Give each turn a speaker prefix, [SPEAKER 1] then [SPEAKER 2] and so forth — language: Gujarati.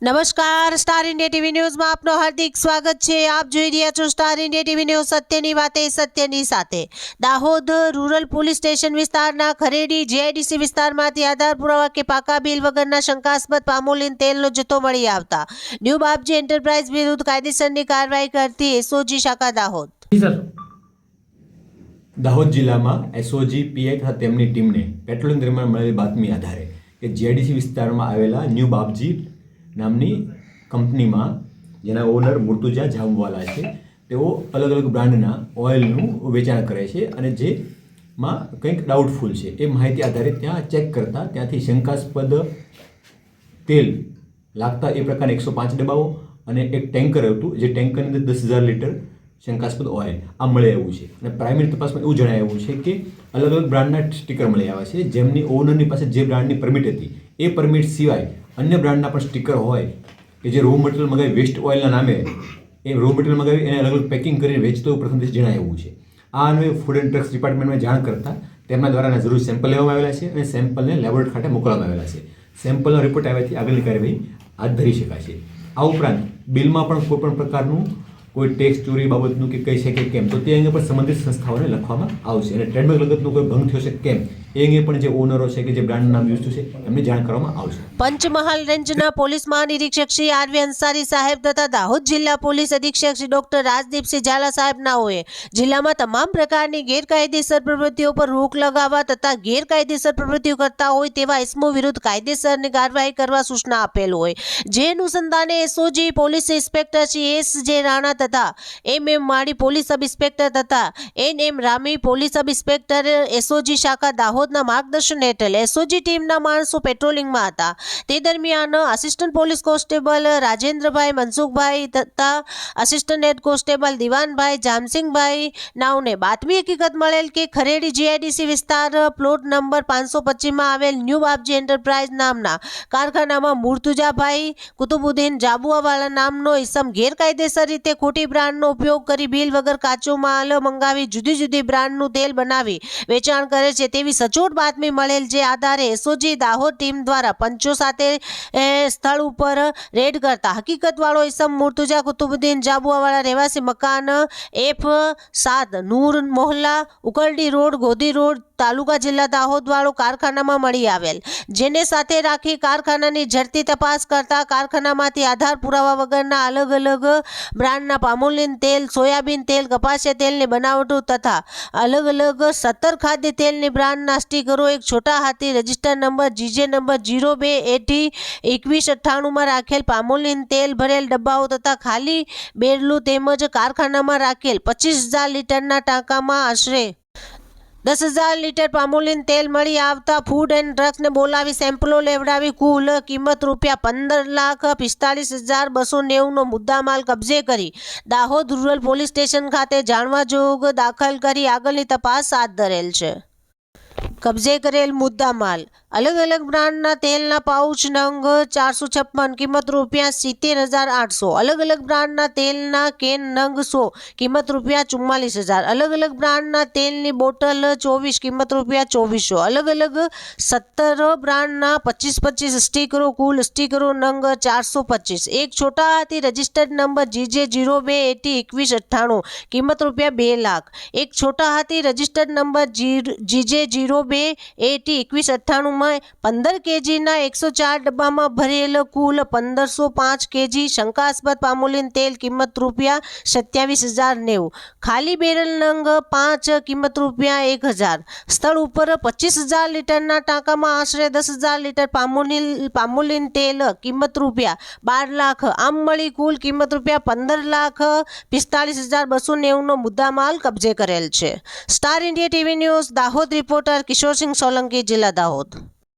[SPEAKER 1] નમસ્કાર, સ્ટાર ઇન્ડિયા ટીવી ન્યૂઝમાં આપનું હાર્દિક સ્વાગત છે। આપ જોઈ રહ્યા છો સ્ટાર ઇન્ડિયા ટીવી ન્યૂઝ, સત્યની વાતે સત્યની સાથે। દાહોદ રૂરલ પોલીસ સ્ટેશન વિસ્તારના ખરેડી જીઆઈડીસી વિસ્તારમાંથી આધાર પુરાવા કે પાકા બિલ વગરના શંકાસ્પદ પામોલીન તેલનો જથ્થો મળી આવતા ન્યૂ બાપજી એન્ટરપ્રાઇઝ વિરુદ્ધ કાયદેસરની કાર્યવાહી કરતી એસઓજી શાખા દાહોદ।
[SPEAKER 2] દાહોદ જિલ્લામાં એસઓજી પીઆઈ તથા તેમની ટીમને પેટ્રોલિંગ દરમિયાન મળેલી બાતમી આધારે કે જીઆઈડીસી વિસ્તારમાં આવેલા ન્યૂ બાપજી નામની કંપનીમાં જેના ઓનર મુર્તુજા જામવાલા છે, તેઓ અલગ અલગ બ્રાન્ડના ઓઇલનું વેચાણ કરે છે અને જેમાં કંઈક ડાઉટફુલ છે એ માહિતી આધારે ત્યાં ચેક કરતા ત્યાંથી શંકાસ્પદ તેલ લાગતા એ પ્રકારના 105 ડબ્બાઓ અને એક ટેન્કર હતું, જે ટેન્કરની અંદર 10,000 લીટર શંકાસ્પદ ઓઇલ આ મળી આવ્યું છે। અને પ્રાઇમરી તપાસમાં એવું જણાવ્યું છે કે અલગ અલગ બ્રાન્ડના સ્ટીકર મળી આવ્યા છે, જેમની ઓનરની પાસે જે બ્રાન્ડની પરમિટ હતી એ પરમિટ સિવાય અન્ય બ્રાન્ડના પણ સ્ટીકર હોય કે જે રો મટીરિયલ મગાવી વેસ્ટ ઓઇલના નામે એ રો મટીરિયલ મગાવી એને અલગ અલગ પેકિંગ કરીને વેચતો પ્રથમ દિવસ જણાવ્યું છે। આ અન્વયે ફૂડ એન્ડ ડ્રગ્સ ડિપાર્ટમેન્ટમાં જાણ કરતાં તેમના દ્વારા જરૂરી સેમ્પલ લેવામાં આવેલા છે અને સેમ્પલને લેબોરેટરી ખાતે મોકલવામાં આવેલા છે। સેમ્પલનો રિપોર્ટ આવ્યાથી આગળની કાર્યવાહી હાથ ધરી શકાશે। આ ઉપરાંત બિલમાં પણ કોઈ પણ પ્રકારનું કોઈ ટેક્સ ચોરી બાબતનું કે કહી શકે કેમ તો તે અંગે પણ સંબંધિત સંસ્થાઓને લખવામાં આવશે અને ટ્રેડમાર્ક લગતનો કોઈ ભંગ થયો છે કેમ એ અંગે પણ જે ઓનરો છે કે જે બ્રાન્ડ નામ યુઝ છે એમને જાણ કરવામાં આવશે।
[SPEAKER 1] પંચમહાલ રેન્જના પોલીસ મહાનિરીક્ષક શ્રી આરવી અંસારી સાહેબ તથા દાહોદ જિલ્લા પોલીસ અધિક્ષક શ્રી ડોક્ટર રાજદીપસિંહ ઝાલા સાહેબ નાઓએ જિલ્લામાં તમામ પ્રકારની ગેરકાયદેસર પ્રવૃત્તિઓ પર રોક લગાવવા તથા ગેરકાયદેસર પ્રવૃત્તિઓ કરતા હોય તેવા ઇસમો વિરુદ્ધ કાયદેસરની કાર્યવાહી કરવા સૂચના આપેલ હોય, જે અનુસંધાને SOG police inspector Shri S J Rana તથા M Mali police sub inspector તથા M Rami police sub inspector SOG શાખા દાહોદના માર્ગદર્શન હેઠળ એસઓજી ટીમના માણસો પેટ્રોલિંગમાં હતા। તે દરમિયાન assistant police constable Rajendrabhai Mansukhbhai તથા આસિસ્ટન્ટ હેડ કોન્સ્ટેબલ દિવાનભાઈ જામસિંગભાઈ નાવને બાતમી હકીકત મળેલ કે ખરેડી જીઆઈડીસી વિસ્તાર પ્લોટ નંબર 525માં આવેલ ન્યૂ બાપજી એન્ટરપ્રાઇઝ નામના કારખાનામાં મુર્તુજાભાઈ કુતુબુદ્દીન જાબુઆવાલા નામનો ઇસમ ગેરકાયદેસર રીતે ખોટી બ્રાન્ડનો ઉપયોગ કરી બિલ વગર કાચો માલ મંગાવી જુદી જુદી બ્રાન્ડનું તેલ બનાવી વેચાણ કરે છે તેવી સચોટ બાતમી મળેલ, જે આધારે એસઓજી દાહોદ ટીમ દ્વારા પંચો સાથે સ્થળ ઉપર રેડ કરતા હકીકતવાળો ઇસમ મુર્તુજા કુતુબુદ્દીન જાબુઆવાળા રહેવાસી મકાન F7 નૂર મોહલ્લા ઉકરડી રોડ ગોધી રોડ તાલુકા જિલ્લા દાહોદ વાળો કારખાનામાં મળી આવેલ, જેને સાથે રાખી કારખાનાની ઝડપી તપાસ કરતા કારખાનામાંથી આધાર પુરાવા વગરના અલગ અલગ બ્રાન્ડના પામોલીન તેલ, સોયાબીન તેલ, કપાસિયા તેલની બનાવટો તથા અલગ અલગ 17 ખાદ્ય તેલની બ્રાન્ડના સ્ટીકરો એક છોટા હાથી રજિસ્ટર નંબર GJ નંબર 02802198માં રાખેલ પામોલીન તેલ ભરેલ ડબ્બાઓ તથા ખાલી બેરલું તેમજ કારખાનામાં રાખેલ 25,000 લીટરના ટાંકામાં આશરે 10,000 લીટર પામોલીન તેલ મળી આવતા ફૂડ એન્ડ ડ્રગ્સને બોલાવી સેમ્પલો લેવડાવી કુલ કિંમત ₹15,45,290નો મુદ્દામાલ કબજે કરી દાહોદ રૂરલ પોલીસ સ્ટેશન ખાતે જાણવા જોગ દાખલ કરી આગળની તપાસ હાથ ધરેલ છે। કબજે કરેલ મુદ્દામાલ અલગ અલગ બ્રાન્ડના તેલના પાઉચ નંગ 456 કિંમત ₹70,800, અલગ અલગ બ્રાન્ડના તેલના કેન નંગ 100 કિંમત ₹44,000, અલગ અલગ બ્રાન્ડના તેલની બોટલ 24 કિંમત ₹2,400, અલગ અલગ 17 બ્રાન્ડના 25 સ્ટીકરો કુલ સ્ટીકરો નંગ 425, એક છોટા હાથી રજિસ્ટર્ડ નંબર GJ 02802198 કિંમત ₹2,00,000, એક છોટા હાથી રજિસ્ટર્ડ નંબર GJ 02802198 15 kgના 104 ડબ્બામાં ભરેલ કુલ 1505 kg શંકાસ્પદ પામોલીન તેલ કિંમત ₹27,090, ખાલી બેરલ નંગ 5 કિંમત ₹1,000, સ્થળ ઉપર 25,000 લીટરના ટાંકામાં આશરે 10,000 લીટર પામોલીન તેલ કિંમત ₹12,00,000, આમ મળી કુલ કિંમત ₹15,45,290નો મુદ્દામાલ કબજે કરેલ છે। Star India TV news Dahod reporter Kishorsinh Solanki, જિલ્લા દાહોદ।